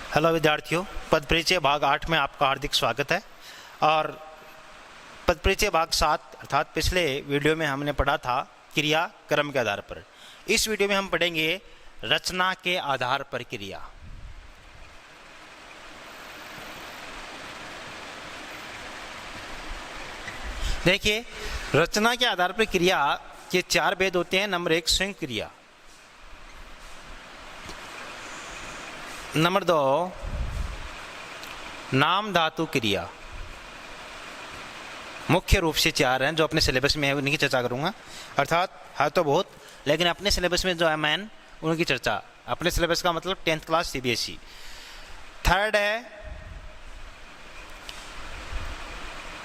Hello विद्यार्थियों, पद परिचय भाग 8 में आपका हार्दिक स्वागत है। और पद परिचय भाग 7 अर्थात पिछले वीडियो में हमने पढ़ा था क्रिया क्रम के आधार पर। इस वीडियो में हम पढ़ेंगे रचना के आधार पर क्रिया। देखिए, रचना के आधार पर क्रिया के 4 भेद होते हैं। नंबर 1 संयुक्त क्रिया, नंबर 2 नाम धातु क्रिया। मुख्य रूप से 4 हैं जो अपने सिलेबस में है, उन्हीं की चर्चा करूंगा। अर्थात है तो बहुत, लेकिन अपने सिलेबस में जो है मैन उनकी चर्चा। अपने सिलेबस का मतलब 10th क्लास CBSE। थर्ड है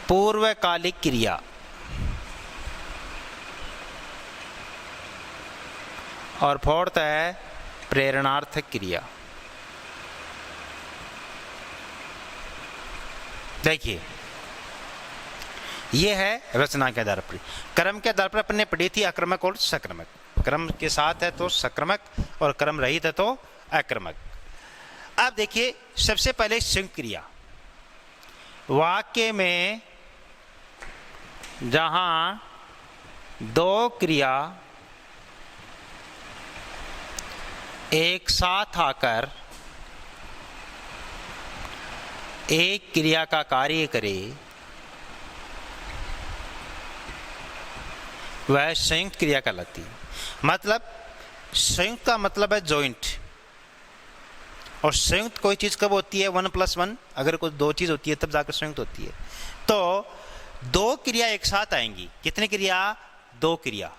पूर्वकालिक क्रिया, और फोर्थ है प्रेरणार्थक क्रिया। देखिए, यह है रचना के आधार पर। क्रम के आधार पर अपने पढ़ी थी आक्रमक और सक्रमक। क्रम के साथ है तो सक्रमक और क्रम रहित है तो आक्रमक। अब देखिए, सबसे पहले संयुक्त क्रिया। वाक्य में जहां 2 क्रिया एक साथ आकर एक क्रिया का कार्य करे, वह संयुक्त क्रिया कहलाती है। मतलब संयुक्त का मतलब है जॉइंट, और संयुक्त कोई चीज कब होती है? 1+1। अगर कोई 2 चीज होती है तब जाकर संयुक्त होती है। तो 2 क्रिया एक साथ आएंगी। कितनी क्रिया? 2 क्रिया।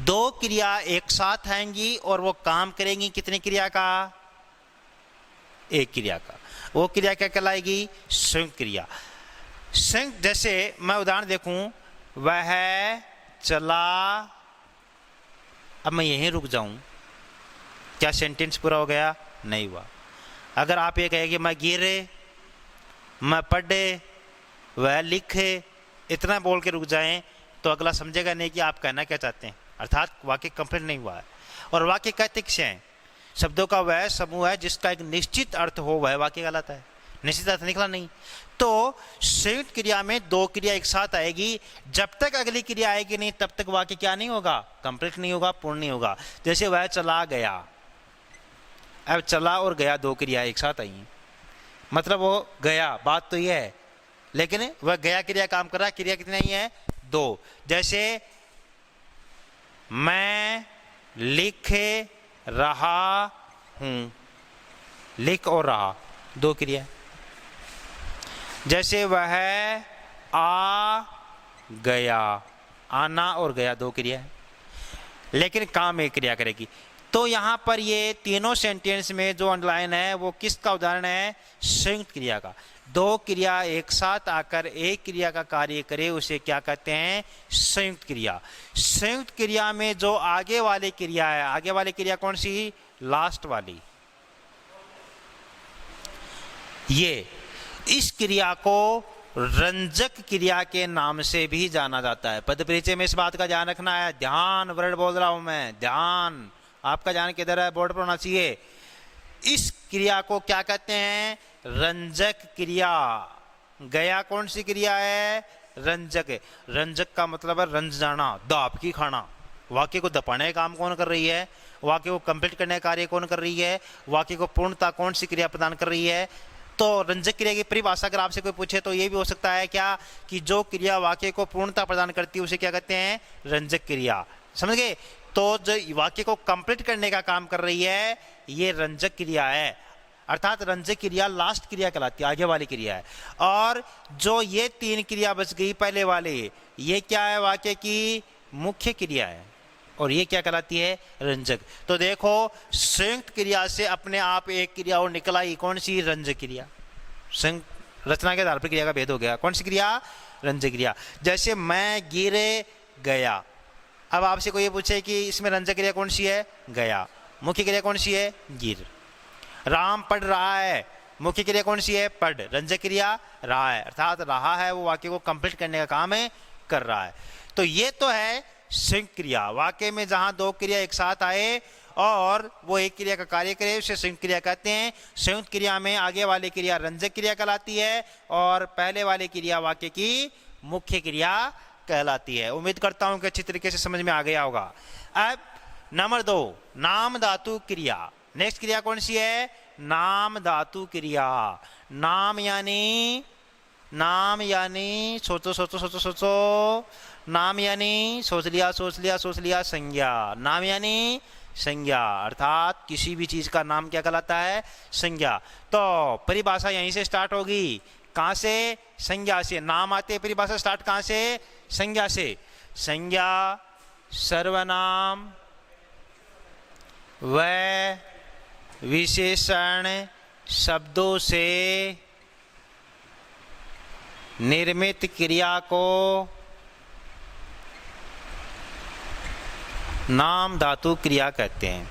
2 क्रिया एक साथ आएंगी और वो काम करेंगी कितनी क्रिया का? एक क्रिया का। वो क्रिया क्या कहलाएगी? संयुक्त क्रिया। संयुक्त, जैसे मैं उदाहरण देखूं, वह चला। अब मैं यहीं रुक जाऊं, क्या सेंटेंस पूरा हो गया? नहीं हुआ। अगर आप ये कहें कि मैं गिरे, मैं पढ़े, वह लिखे, इतना बोल के रुक जाएं, तो अगला समझेगा नहीं कि आप कहना क्या चाहते हैं। अर्थात वाक्य कंप्लीट नहीं हुआ है। और वाक्य कहते किसे हैं? शब्दों का वह समूह है जिसका एक निश्चित अर्थ हो, वह वाक्य कहलाता है। निश्चित अर्थ निकला नहीं। तो संयुक्त क्रिया में 2 क्रिया एक साथ आएगी। जब तक अगली क्रिया आएगी नहीं तब तक वाक्य क्या नहीं होगा? कंप्लीट नहीं होगा, पूर्ण नहीं होगा। जैसे वह चला गया। अब चला और गया 2 क्रिया एक साथ आई, मतलब वो गया, बात तो यह है, लेकिन वह गया क्रिया काम कर रहा। क्रिया कितनी आई है? 2। जैसे मैं लिख रहा हूं, लिख और रहा 2 क्रिया। जैसे वह आ गया, आना और गया 2 क्रिया है, लेकिन काम एक क्रिया करेगी। तो यहां पर ये तीनों सेंटेंस में जो अंडरलाइन है वो किसका उदाहरण है? संयुक्त क्रिया का। 2 क्रिया एक साथ आकर एक क्रिया का कार्य करे, उसे क्या कहते हैं? संयुक्त क्रिया। संयुक्त क्रिया में जो आगे वाली क्रिया है, आगे वाली क्रिया कौन सी? लास्ट वाली। ये इस क्रिया को रंजक क्रिया के नाम से भी जाना जाता है। पद परिचय में इस बात का ध्यान रखना है। ध्यान, वर्ड बोल रहा हूं मैं, ध्यान। आपका ध्यान किधर है? बोर्ड पर होना चाहिए। इस क्रिया को क्या कहते हैं? रंजक क्रिया। गया कौन सी क्रिया है? रंजक है। रंजक का मतलब है रंज जाना, दाप की खाना। वाक्य को दपाने का काम कौन कर रही है? वाक्य को कंप्लीट करने का कार्य कौन कर रही है? वाक्य को पूर्णता कौन सी क्रिया प्रदान कर रही है? तो रंजक क्रिया की परिभाषा अगर आपसे कोई पूछे तो ये भी हो सकता है क्या कि जो क्रिया वाक्य को पूर्णता प्रदान करती है उसे क्या कहते हैं? रंजक क्रिया। समझ गए? तो जो वाक्य को कंप्लीट करने का काम कर रही है ये रंजक क्रिया है। अर्थात रंजक क्रिया लास्ट क्रिया कहलाती है, आगे वाली क्रिया है। और जो ये 3 क्रिया बच गई पहले वाले, ये क्या है? वाक्य की मुख्य क्रिया है, और ये क्या कहलाती है? रंजक। तो देखो, संयुक्त क्रिया से अपने आप एक क्रिया और निकल आई, कौन सी? रंजक क्रिया। संयुक्त रचना के आधार पर क्रिया का भेद हो गया। कौन सी क्रिया? रंजक क्रिया। जैसे मैं गिरे गया। अब आपसे कोई ये पूछे कि इसमें रंजक क्रिया कौन सी है? गया। मुख्य क्रिया कौन सी है? गिर। राम पढ़ रहा है, मुख्य क्रिया कौन सी है? पढ़। रंजक क्रिया रहा है, अर्थात रहा है वो वाक्य को कंप्लीट करने का काम है, कर रहा है। तो ये तो है संयुक्त क्रिया, वाक्य में जहां 2 क्रिया एक साथ आए और वो एक क्रिया का कार्य करे, उसे संयुक्त क्रिया कहते हैं। संयुक्त क्रिया में आगे वाली क्रिया रंजक क्रिया कहलाती है और पहले वाली क्रिया वाक्य की मुख्य क्रिया कहलाती है। उम्मीद करता हूं कि अच्छी तरीके से समझ में आ गया होगा। अब नंबर 2, नाम धातु क्रिया। नेक्स्ट क्रिया कौन सी है? नाम धातु क्रिया। नाम यानी सोचो सोचो सोचो सोचो, नाम यानी सोच लिया संज्ञा। नाम यानी संज्ञा, अर्थात किसी भी चीज का नाम क्या कहलाता है? संज्ञा। तो परिभाषा यहीं से स्टार्ट होगी। कहां से? संज्ञा से। नाम आते परिभाषा स्टार्ट कहां से? संज्ञा से। संज्ञा सर्वनाम व विशेषण शब्दों से निर्मित क्रिया को नाम धातु क्रिया कहते हैं।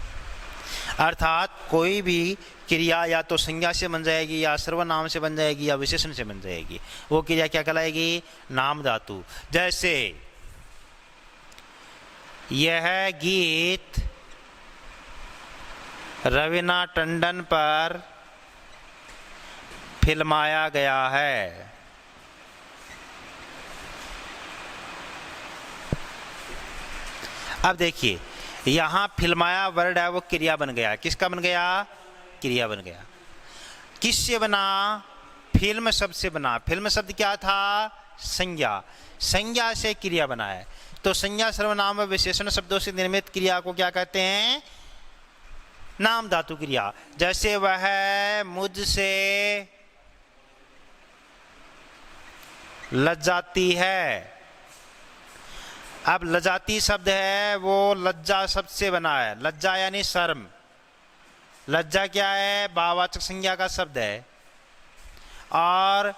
अर्थात कोई भी क्रिया या तो संज्ञा से बन जाएगी या सर्वनाम से बन जाएगी या विशेषण से बन जाएगी, वो क्रिया क्या कहलाएगी? नाम धातु। जैसे यह गीत रवीना टंडन पर फिल्माया गया है। अब देखिए, यहां फिल्माया वर्ड है वो क्रिया बन गया। किसका बन गया? क्रिया बन गया। किससे बना? फिल्म शब्द से बना। फिल्म शब्द क्या था? संज्ञा। संज्ञा से क्रिया बना है। तो संज्ञा सर्वनाम व विशेषण शब्दों से निर्मित क्रिया को क्या कहते हैं? नाम धातु क्रिया। जैसे वह मुझसे लज्जाती है। अब लज्जाती शब्द है वो लज्जा शब्द से बना है। लज्जा यानी शर्म। लज्जा क्या है? भाववाचक संज्ञा का शब्द है और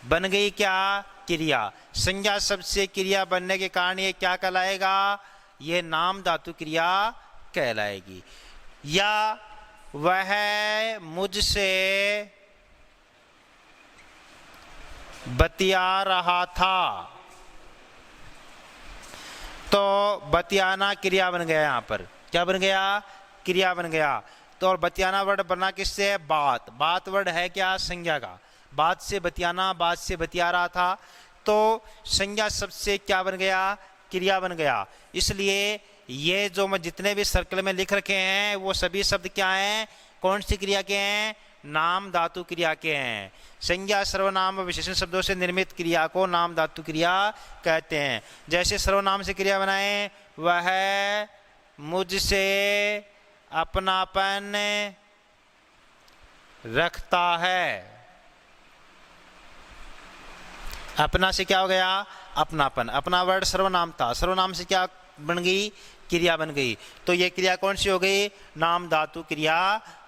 बन गई क्या? क्रिया। संज्ञा शब्द से क्रिया बनने के कारण ये क्या कहलाएगा? ये नाम धातु क्रिया कहलाएगी। या वह मुझसे बतिया रहा था, तो बतियाना क्रिया बन गया। यहां पर क्या बन गया? क्रिया बन गया। तो और बतियाना वर्ड बना किससे? बात। बात वर्ड है क्या? संज्ञा का। बात से बतियाना, बात से बतिया रहा था, तो संज्ञा शब्द से क्या बन गया? क्रिया बन गया। इसलिए ये जो मैं जितने भी सर्कल में लिख रखे हैं वो सभी शब्द क्या हैं? कौन सी क्रिया के हैं? नाम धातु क्रिया के हैं। संज्ञा सर्वनाम व विशेषण शब्दों से निर्मित क्रिया को नाम धातु क्रिया कहते हैं। जैसे सर्वनाम से क्रिया बनाए, वह मुझसे अपनापन रखता है। अपना से क्या हो गया? अपनापन। अपना वर्ड सर्वनाम था, सर्वनाम से क्या बन गई? क्रिया बन गई। तो ये क्रिया कौन सी हो गई? नाम धातु क्रिया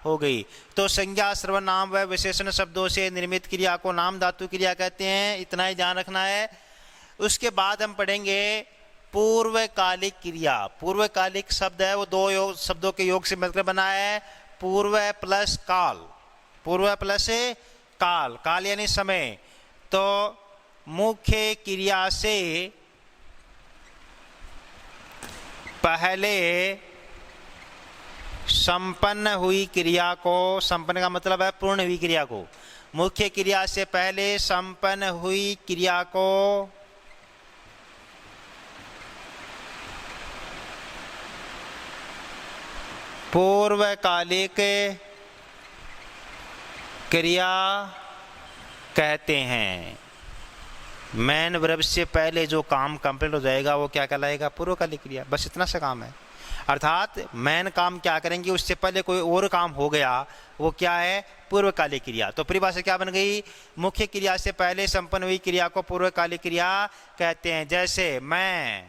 हो गई। तो संज्ञा सर्वनाम व विशेषण शब्दों से निर्मित क्रिया को नाम धातु क्रिया कहते हैं। इतना ही ध्यान रखना है। उसके बाद हम पढ़ेंगे पूर्वकालिक क्रिया। पूर्वकालिक शब्द है वो दो शब्दों के योग से मिलकर बना है। पूर्व प्लस काल। पूर्व प्लस काल। काल यानी समय। तो मुख्य क्रिया से पहले संपन्न हुई क्रिया को, संपन्न का मतलब है पूर्ण हुई क्रिया को, मुख्य क्रिया से पहले संपन्न हुई क्रिया को पूर्वकालिक क्रिया कहते हैं। मैन वर्ब से पहले जो काम कंप्लीट हो जाएगा वो क्या कहलाएगा? पूर्वकालिक क्रिया। बस इतना सा काम है। अर्थात मैन काम क्या करेंगे, उससे पहले कोई और काम हो गया, वो क्या है? पूर्वकालिक क्रिया। तो परिभाषा क्या बन गई? मुख्य क्रिया से पहले संपन्न हुई क्रिया को पूर्वकालिक क्रिया कहते हैं। जैसे मैं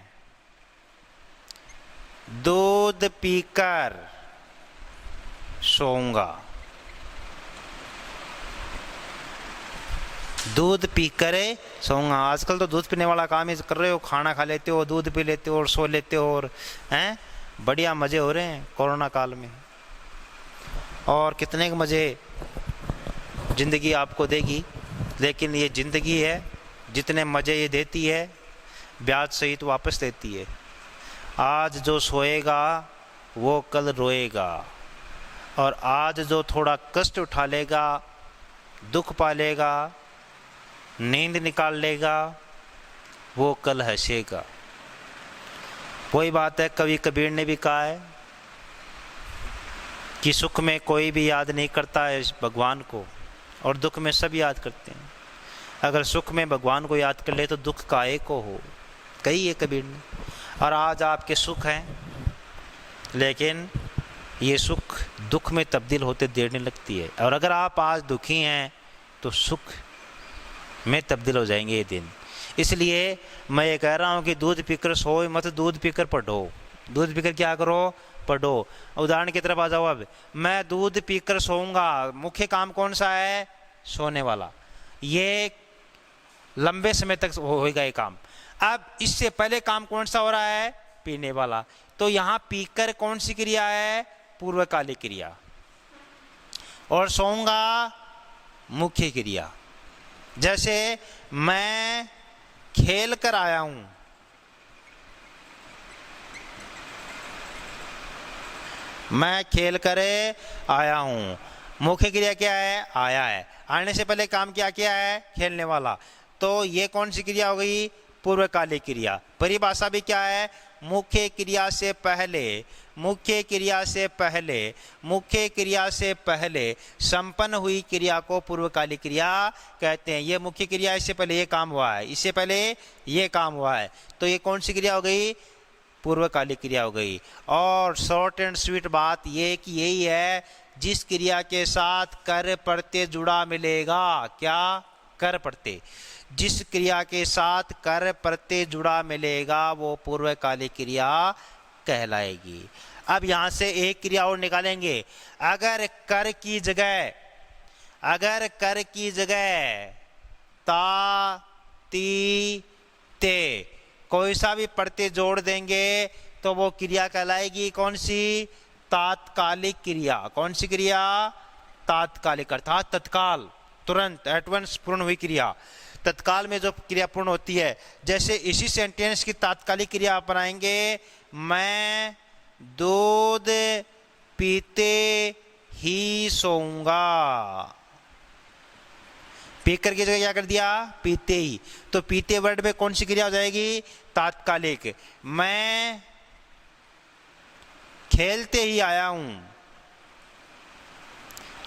दूध पीकर सोऊंगा। दूध पीकर सोऊंगा। आजकल तो दूध पीने वाला काम ही कर रहे हो। खाना खा लेते हो, दूध पी लेते हो और सो लेते हो, और हैं बढ़िया मजे हो रहे हैं कोरोना काल में। और कितने के मजे जिंदगी आपको देगी। लेकिन ये जिंदगी है, जितने मजे ये देती है ब्याज सहित वापस देती है। आज जो सोएगा वो कल रोएगा, और आज जो थोड़ा कष्ट उठा लेगा, दुख पालेगा, नींद निकाल लेगा, वो कल हंसेगा। वही बात है, कवि कबीर ने भी कहा है कि सुख में कोई भी याद नहीं करता है भगवान को, और दुख में सब याद करते हैं। अगर सुख में भगवान को याद कर ले तो दुख काहे को हो, कही है कबीर ने। और आज आपके सुख हैं, लेकिन ये सुख दुख में तब्दील होते देर नहीं लगती है। और अगर आप आज दुखी हैं तो सुख में तब्दील हो जाएंगे ये दिन। इसलिए मैं ये कह रहा हूँ कि दूध पीकर सोए मत, दूध पीकर पढ़ो। दूध पीकर क्या करो? पढ़ो। उदाहरण की तरफ आ जाओ। अब मैं दूध पीकर सोऊंगा, मुख्य काम कौन सा है? सोने वाला। ये लंबे समय तक होएगा ये काम। अब इससे पहले काम कौन सा हो रहा है? पीने वाला। तो यहाँ पीकर कौन सी क्रिया है? पूर्वकालिक क्रिया। और सोऊंगा मुख्य क्रिया। जैसे मैं खेल कर आया हूं, मैं खेल कर आया हूं, मुख्य क्रिया क्या है? आया है। आने से पहले काम क्या किया है? खेलने वाला। तो ये कौन सी क्रिया हो गई? पूर्वकालिक क्रिया। परिभाषा भी क्या है? मुख्य क्रिया से पहले, मुख्य क्रिया से पहले, मुख्य क्रिया से पहले संपन्न हुई क्रिया को पूर्वकालिक क्रिया कहते हैं। ये मुख्य क्रिया, इससे पहले ये काम हुआ है, इससे पहले ये काम हुआ है, तो ये कौन सी क्रिया हो गई? पूर्वकालिक क्रिया हो गई। और शॉर्ट एंड स्वीट बात ये कि यही है, जिस क्रिया के साथ कर प्रत्यय जुड़ा मिलेगा। क्या? कर प्रत्यय। जिस क्रिया के साथ कर प्रत्यय जुड़ा मिलेगा वो पूर्वकालिक क्रिया कहलाएगी। अब यहां से एक क्रिया और निकालेंगे। अगर कर की जगह, अगर कर की जगह ता, ती, ते कोई सा भी प्रत्यय जोड़ देंगे तो वो क्रिया कहलाएगी कौन सी? तात्कालिक क्रिया। कौन सी क्रिया? तात्कालिक, अर्थात तत्काल, तुरंत, एट वंस पूर्ण हुई क्रिया। तत्काल में जो क्रिया पूर्ण होती है। जैसे इसी सेंटेंस की तात्कालिक क्रिया अपनाएंगे, मैं दूध पीते ही सोऊंगा। पीकर की जगह क्या कर दिया? पीते ही। तो पीते वर्ड में कौन सी क्रिया हो जाएगी? तात्कालिक। मैं खेलते ही आया हूं,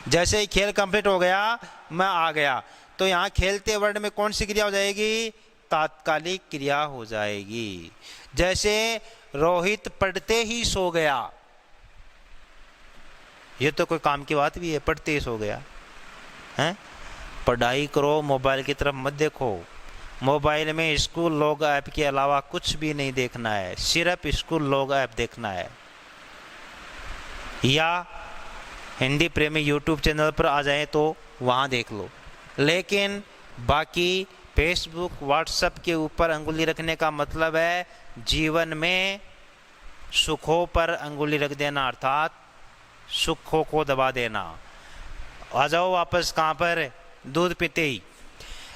जैसे ही खेल कंप्लीट हो गया मैं आ गया, तो यहां खेलते वर्ड में कौन सी क्रिया हो जाएगी? तात्कालिक क्रिया हो जाएगी। जैसे रोहित पढ़ते ही सो गया, ये तो कोई काम की बात भी है, पढ़ते ही सो गया है। पढ़ाई करो, मोबाइल की तरफ मत देखो। मोबाइल में स्कूल लॉग ऐप के अलावा कुछ भी नहीं देखना है, सिर्फ स्कूल लॉग ऐप देखना है। या हिंदी प्रेमी यूट्यूब चैनल पर आ जाए तो वहाँ देख लो, लेकिन बाकी फेसबुक व्हाट्सएप के ऊपर अंगुली रखने का मतलब है जीवन में सुखों पर अंगुली रख देना, अर्थात सुखों को दबा देना। आ जाओ वापस कहाँ पर? दूध पीते ही।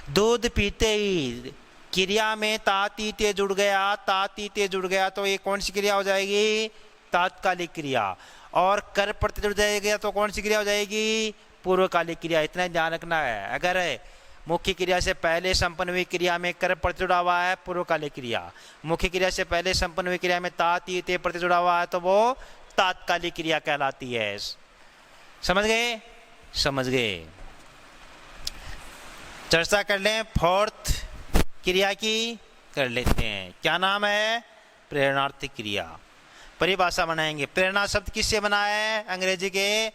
दूध पीते ही क्रिया में तातीते जुड़ गया, तातीते जुड़ गया तो ये कौन सी क्रिया हो जाएगी? तात्कालिक क्रिया। और कर प्रत्यय जुड़ जाएगा तो कौन सी क्रिया हो जाएगी? पूर्वकालिक क्रिया। इतना ध्यान रखना है। अगर मुख्य क्रिया से पहले संपन्न हुई क्रिया में कर प्रत्यय जुड़ा हुआ है, पूर्वकालिक क्रिया। मुख्य क्रिया से पहले संपन्न हुई क्रिया में ता ती ते प्रत्यय जुड़ा हुआ है तो वो तात्कालिक क्रिया कहलाती है। समझ गए? समझ गए। चर्चा कर लें फोर्थ क्रिया की, कर लेते हैं। क्या नाम है? प्रेरणार्थी क्रिया। परिभाषा बनाएंगे। प्रेरणा शब्द किससे बना है? अंग्रेजी के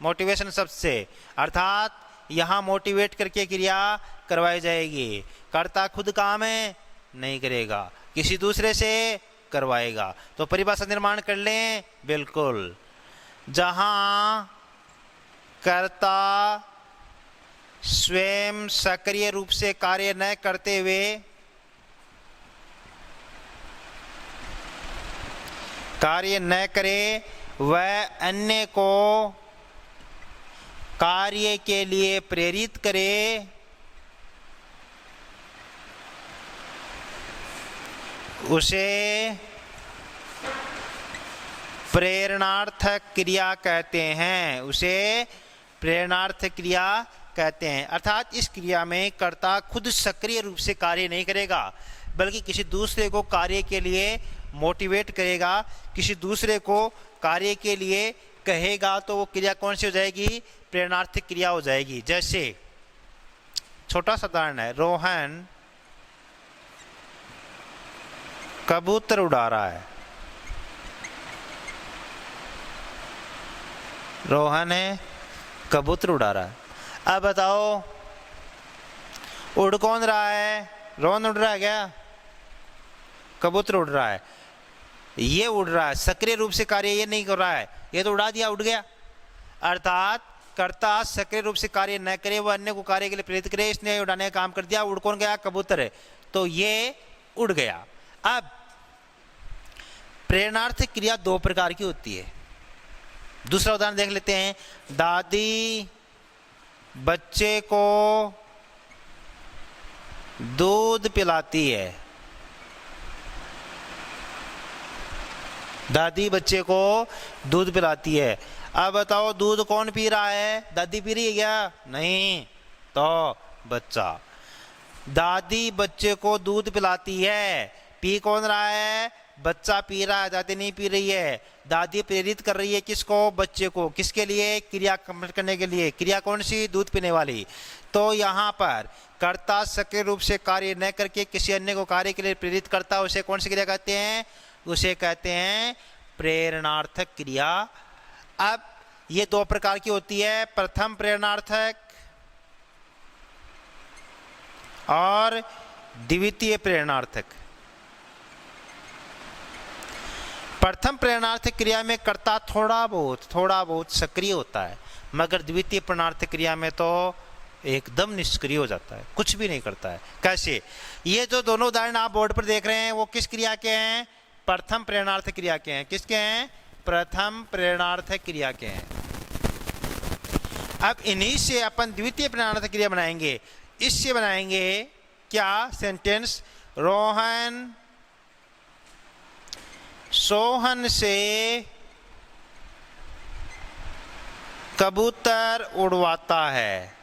मोटिवेशन शब्द से, अर्थात यहाँ मोटिवेट करके क्रिया करवाई जाएगी। कर्ता खुद काम है नहीं करेगा, किसी दूसरे से करवाएगा। तो परिभाषा निर्माण कर लें। बिल्कुल। जहाँ कर्ता स्वयं सक्रिय रूप से कार्य न करते हुए कार्य न करे, वह अन्य को कार्य के लिए प्रेरित करे, उसे प्रेरणार्थक क्रिया कहते हैं, उसे प्रेरणार्थक क्रिया कहते हैं। अर्थात इस क्रिया में कर्ता खुद सक्रिय रूप से कार्य नहीं करेगा, बल्कि किसी दूसरे को कार्य के लिए मोटिवेट करेगा, किसी दूसरे को कार्य के लिए कहेगा, तो वो क्रिया कौन सी हो जाएगी? प्रेरणार्थक क्रिया हो जाएगी। जैसे छोटा सा उदाहरण है, रोहन कबूतर उड़ा रहा है। रोहन है कबूतर उड़ा रहा है। अब बताओ उड़ कौन रहा है? रोहन उड़ रहा है क्या? कबूतर उड़ रहा है। ये उड़ रहा है, सक्रिय रूप से कार्य ये नहीं कर रहा है, ये तो उड़ा दिया, उड़ गया। अर्थात कर्ता सक्रिय रूप से कार्य न करे, वह अन्य को कार्य के लिए प्रेरित करे, इसने उड़ाने का काम कर दिया। उड़ कौन गया? कबूतर है, तो ये उड़ गया। अब प्रेरणार्थक क्रिया दो प्रकार की होती है। दूसरा उदाहरण देख लेते हैं। दादी बच्चे को दूध पिलाती है। दादी बच्चे को दूध पिलाती है। अब बताओ दूध कौन पी रहा है? दादी पी रही है क्या? नहीं, तो बच्चा। दादी बच्चे को दूध पिलाती है, पी कौन रहा है? बच्चा पी रहा है, दादी नहीं पी रही है। दादी प्रेरित कर रही है किसको? बच्चे को। किसके लिए? क्रिया कंप्लीट करने के लिए। क्रिया कौन सी? दूध पीने वाली। तो यहाँ पर कर्ता सक्रिय रूप से कार्य न करके किसी अन्य को कार्य के लिए प्रेरित करता, उसे कौन सी क्रिया कहते हैं? उसे कहते हैं प्रेरणार्थक क्रिया। अब ये दो प्रकार की होती है, प्रथम प्रेरणार्थक और द्वितीय प्रेरणार्थक। प्रथम प्रेरणार्थक क्रिया में कर्ता थोड़ा बहुत सक्रिय होता है, मगर द्वितीय प्रेरणार्थक क्रिया में तो एकदम निष्क्रिय हो जाता है, कुछ भी नहीं करता है। कैसे? ये जो दोनों उदाहरण आप बोर्ड पर देख रहे हैं वो किस क्रिया के हैं? प्रथम प्रेरणार्थक क्रिया के हैं। किसके हैं? प्रथम प्रेरणार्थक क्रिया के हैं। अब इन्हीं से अपन द्वितीय प्रेरणार्थक क्रिया बनाएंगे। इससे बनाएंगे क्या? सेंटेंस, रोहन सोहन से कबूतर उड़वाता है।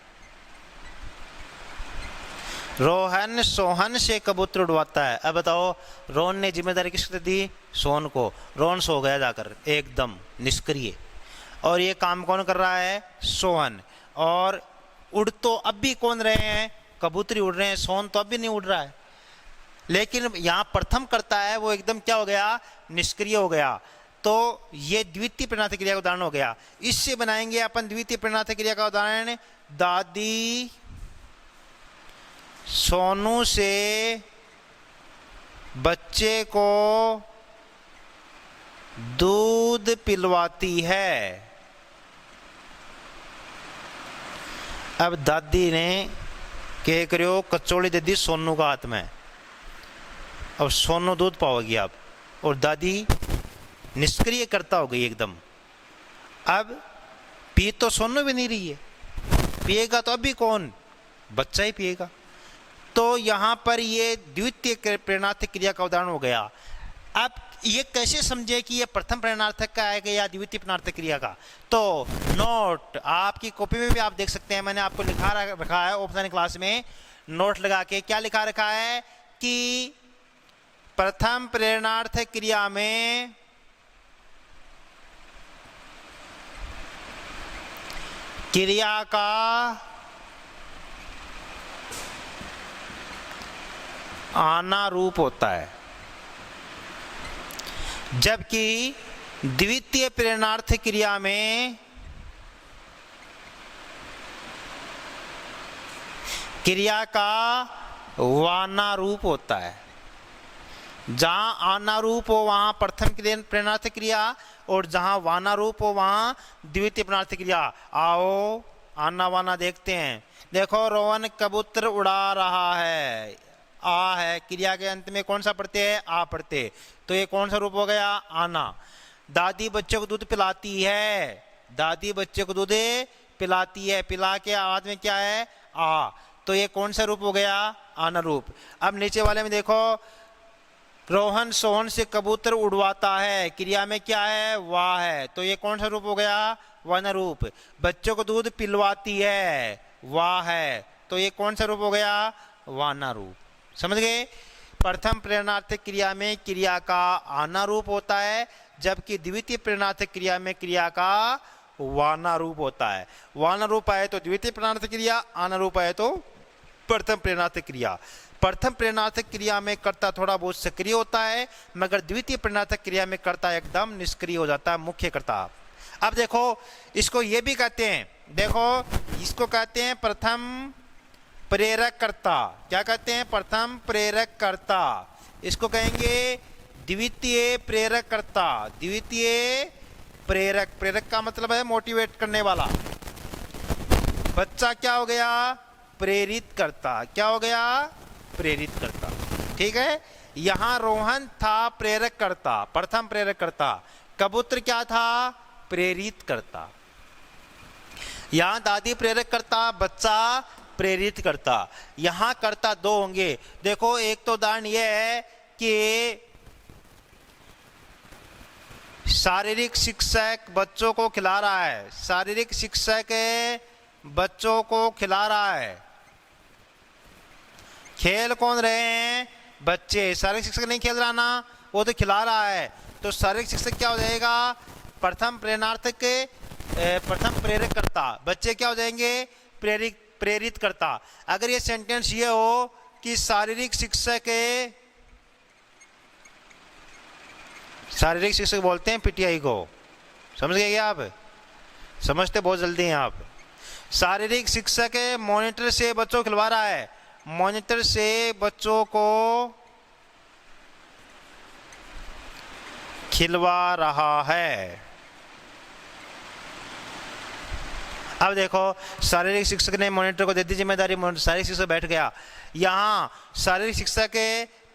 रोहन सोहन से कबूतर उड़वाता है। अब बताओ रोहन ने जिम्मेदारी किसको दी? सोहन को। रोहन सो गया जाकर एकदम निष्क्रिय, और ये काम कौन कर रहा है? सोहन। और उड़ तो अब भी कौन रहे हैं? कबूतर उड़ रहे हैं, सोहन तो अब भी नहीं उड़ रहा है। लेकिन यहाँ प्रथम करता है वो एकदम क्या हो गया? निष्क्रिय हो गया। तो ये द्वितीय प्रेरणार्थक क्रिया का उदाहरण हो गया। इससे बनाएंगे अपन द्वितीय प्रेरणार्थक क्रिया का उदाहरण, दादी सोनू से बच्चे को दूध पिलवाती है। अब दादी ने क्या करो? कचौड़ी दे दी सोनू का हाथ में। अब सोनू दूध पाओगी अब, और दादी निष्क्रिय करता हो गई एकदम। अब पी तो सोनू भी नहीं रही है, पिएगा तो अभी कौन? बच्चा ही पिएगा। तो यहां पर ये द्वितीय प्रेरणार्थक क्रिया का उदाहरण हो गया। अब ये कैसे समझे कि ये प्रथम प्रेरणार्थक का आएगा या द्वितीय प्रेरणार्थक क्रिया का? तो नोट आपकी कॉपी में भी आप देख सकते हैं, मैंने आपको लिखा रखा है ऑफलाइन क्लास में नोट लगा के। क्या लिखा रखा है कि प्रथम प्रेरणार्थक क्रिया में क्रिया का आना रूप होता है, जबकि द्वितीय प्रेरणार्थक क्रिया में क्रिया का वाना रूप होता है। जहां आना रूप हो वहां प्रथम प्रेरणार्थक क्रिया, और जहां वाना रूप हो वहां द्वितीय प्रेरणार्थक क्रिया। आओ आना वाना देखते हैं। देखो रोहन कबूतर उड़ा रहा है, आ है, क्रिया के अंत में कौन सा पढ़ते हैं? आ पढ़ते, तो ये कौन सा रूप हो गया? आना। दादी बच्चे को दूध पिलाती है, दादी बच्चे को दूध पिलाती है, पिला के आवाज में क्या है? आ, तो ये कौन सा रूप हो गया? आना रूप। अब नीचे वाले में देखो, रोहन सोहन से कबूतर उड़वाता है, क्रिया में क्या है? वाह है, तो ये कौन सा रूप हो गया? वाना रूप। बच्चों को दूध पिलवाती है, वाह है, तो ये कौन सा रूप हो गया? वाना रूप। समझ गए? प्रथम प्रेरणार्थक क्रिया में क्रिया का आना रूप होता है, जबकि द्वितीय प्रेरणार्थक क्रिया में क्रिया का वाना रूप होता है। वाना रूप आए तो द्वितीय प्रेरणार्थक क्रिया, आना रूप आए तो प्रथम प्रेरणार्थक क्रिया। प्रथम प्रेरणार्थक क्रिया में कर्ता थोड़ा बहुत सक्रिय होता है, मगर द्वितीय प्रेरणार्थक क्रिया में कर्ता एकदम निष्क्रिय हो जाता है, मुख्य कर्ता। अब देखो, इसको ये भी कहते हैं, देखो इसको कहते हैं प्रथम प्रेरक कर्ता। क्या कहते हैं? प्रथम प्रेरक कर्ता। इसको कहेंगे द्वितीय प्रेरक कर्ता। द्वितीय प्रेरक, प्रेरक का मतलब है मोटिवेट करने वाला। बच्चा क्या हो गया? प्रेरित करता। क्या हो गया? प्रेरित करता। ठीक है, यहां रोहन था प्रेरक करता, प्रथम प्रेरक करता। कबूतर क्या था? प्रेरित करता। यहां दादी प्रेरक करता, बच्चा प्रेरित करता। यहां कर्ता दो होंगे। देखो, एक तो उदाहरण यह है कि शारीरिक शिक्षक बच्चों को खिला रहा है, शारीरिक शिक्षक बच्चों को खिला रहा है। खेल कौन रहे हैं? बच्चे। शारीरिक शिक्षक नहीं खेल रहा ना, वो तो खिला रहा है। तो शारीरिक शिक्षक क्या हो जाएगा? प्रथम प्रेरणार्थक, प्रथम प्रेरक करता। बच्चे क्या हो जाएंगे? प्रेरित करता। अगर ये सेंटेंस ये हो कि शारीरिक शिक्षक, शारीरिक शिक्षक बोलते हैं पीटीआई को, समझ गए क्या आप? समझते बहुत जल्दी हैं आप। शारीरिक शिक्षक मॉनिटर से बच्चों को खिलवा रहा है, मॉनिटर से बच्चों को खिलवा रहा है। अब देखो, शारीरिक शिक्षक ने मॉनिटर को दे दी जिम्मेदारी, शारीरिक शिक्षक बैठ गया। यहां शारीरिक शिक्षक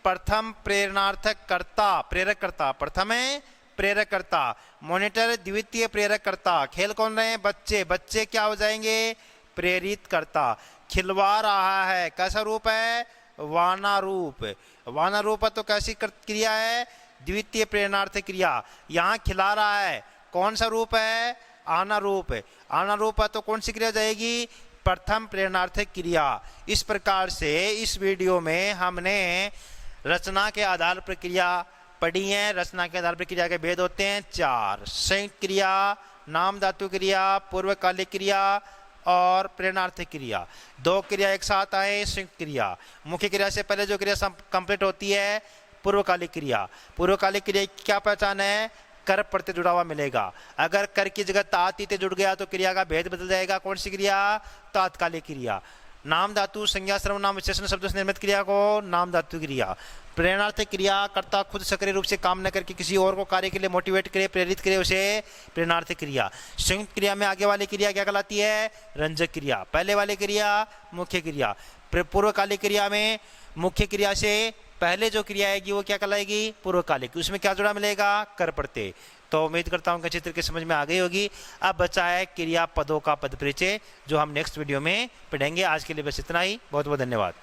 प्रथम प्रेरणार्थक कर्ता, प्रेरक कर्ता, प्रथम है प्रेरक कर्ता, मॉनिटर द्वितीय प्रेरक कर्ता। खेल कौन रहे हैं? बच्चे। बच्चे क्या हो जाएंगे? प्रेरित करता। खिलवा रहा है, कैसा रूप है? वाना रूप। वाना रूप तो कैसी क्रिया है? द्वितीय प्रेरणार्थक क्रिया। यहां खिला रहा है, कौन सा रूप है? आना रूप। आना रूप है तो कौन सी क्रिया जाएगी? प्रथम प्रेरणार्थक क्रिया। इस प्रकार से इस वीडियो में हमने रचना के आधार पर क्रिया पढ़ी है। रचना के आधार पर क्रिया के भेद होते हैं 4: संयुक्त क्रिया, नाम धातु क्रिया, पूर्वकालिक क्रिया और प्रेरणार्थक क्रिया। 2 क्रिया एक साथ आए, संयुक्त क्रिया। मुख्य क्रिया से पहले जो क्रिया कंप्लीट होती है पूर्वकालिक क्रिया। पूर्वकालिक क्रिया की क्या पहचान है? कर प्रत्यय जुड़ा हुआ मिलेगा। अगर कर की जगह तात तीते जुड़ गया तो क्रिया का भेद बदल जाएगा। कौन सी क्रिया? तात्कालिक क्रिया। नाम धातु संज्ञा सर्वनाम विशेषण शब्दों से निर्मित क्रिया को नाम धातु क्रिया। प्रेरणार्थक क्रिया, कर्ता खुद सक्रिय रूप से काम न करके किसी और को कार्य के लिए मोटिवेट करे, प्रेरित करे, उसे प्रेरणार्थक क्रिया। संयुक्त क्रिया में आगे वाली क्रिया क्या कहलाती है? रंजक क्रिया। पहले वाली क्रिया मुख्य क्रिया। पूर्वकालिक क्रिया में मुख्य क्रिया से पहले जो क्रिया आएगी वो क्या कहलाएगी? पूर्वकालिक। उसमें क्या जुड़ा मिलेगा? कर प्रत्यय। तो उम्मीद करता हूँ कि अच्छी तरीके समझ में आ गई होगी। अब बचा है क्रिया पदों का पद परिचय, जो हम नेक्स्ट वीडियो में पढ़ेंगे। आज के लिए बस इतना ही। बहुत बहुत धन्यवाद।